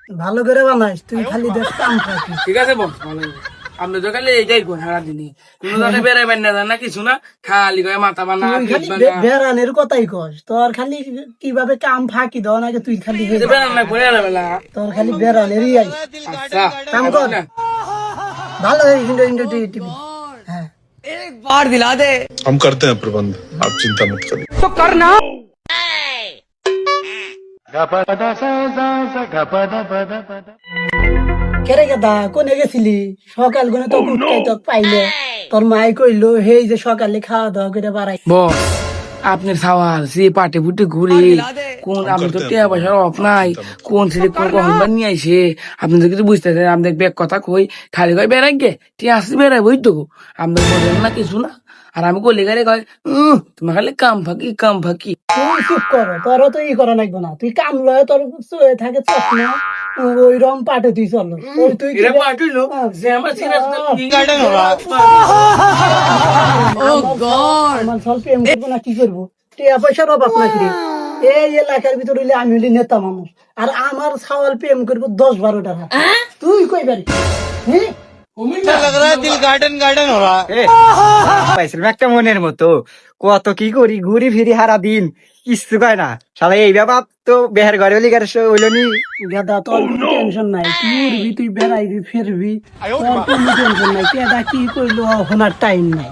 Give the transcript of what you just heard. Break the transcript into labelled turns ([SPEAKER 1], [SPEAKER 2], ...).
[SPEAKER 1] ভালো করে বানাইস, তুই খালি দেখ কাম ফাঁকি।
[SPEAKER 2] ঠিক আছে বস, ভালো হবে। আপনি তো খালি এইটাই করেন সারাদিনই, কোনো জায়গায় বেড়াইবেন না, জান না কিছু না, খালি করে মাথা বানা
[SPEAKER 1] তুই
[SPEAKER 2] পেট
[SPEAKER 1] খালি
[SPEAKER 2] বানা।
[SPEAKER 1] বেড়ানের কথাই কস, তোর খালি কিভাবে কাম ফাঁকি দেওয়া নাকি তুই খালি
[SPEAKER 2] এই যে বেড়ান না পড়ে গেলে বেলা।
[SPEAKER 1] তোর খালি বেড়ানেরই আই।
[SPEAKER 2] আচ্ছা
[SPEAKER 1] কাম কর। ভালো হয়ে কিন্তু কিন্তু টিভি। হ্যাঁ
[SPEAKER 3] हम करते हैं प्रबंध, आप चिंता मत करिए।
[SPEAKER 1] কেরে গেদা কোনে গেছিলি? সকাল গুনে তো উঠতে তো পাইলে, তোর মাই কইলো হেই যে সকালে খাওয়া দাওয়া করে বাড়াই।
[SPEAKER 2] বস আপনার সওয়াল সে পাটে ফুটে ঘুরে কোন, আপনি তো টিয়া পয়সার অফ নাই, কোন ছেলে কোন কখন নিয়ে আইসে আপনি তো কিছু বুঝতেছেন। আপনার ব্যাগ কথা কই খালি কই বেড়াই গে টিয়া আসি বেড়াই বই তো আপনার বোঝেন না কিছু না। আর আমি কলি গাড়ি কয় তোমার খালি কাম ফাঁকি কাম ফাঁকি।
[SPEAKER 1] তুই চুপ কর, তোরও তো ই করা লাগবে না, তুই কাম লয় তোর চুয়ে থাকে চশমা, ওই রম পাটে তুই চল। ওই তুই কি
[SPEAKER 2] এরা পাঠিলো যে আমার ছেলে
[SPEAKER 1] আমার স্বল্প এম করবো না কি করবো? টিয়া পয়সার অভাব নাকি রে? এই এলাকার ভিতর হইলে আমি হইলি নেতা মানুষ, আর আমার সওয়াল প্রেম করবো 10-12 টাকা। তুই কই পারি? হ্যাঁ
[SPEAKER 4] পাইছিলাম একটা মনের মতো, কত কি করি ঘুরি ফিরি হারা দিন, কিচ্ছু কয় না শালা। এই ব্যাপার তো বেহের ঘরে হলি হইল নি।
[SPEAKER 1] গাদা, তোর কোনো টেনশন নাই, তুই উড়বি, তুই বেড়াইবি ফিরবি, তোর কোনো টেনশন নাই। কেডা কি কইলো শোনার টাইম নাই।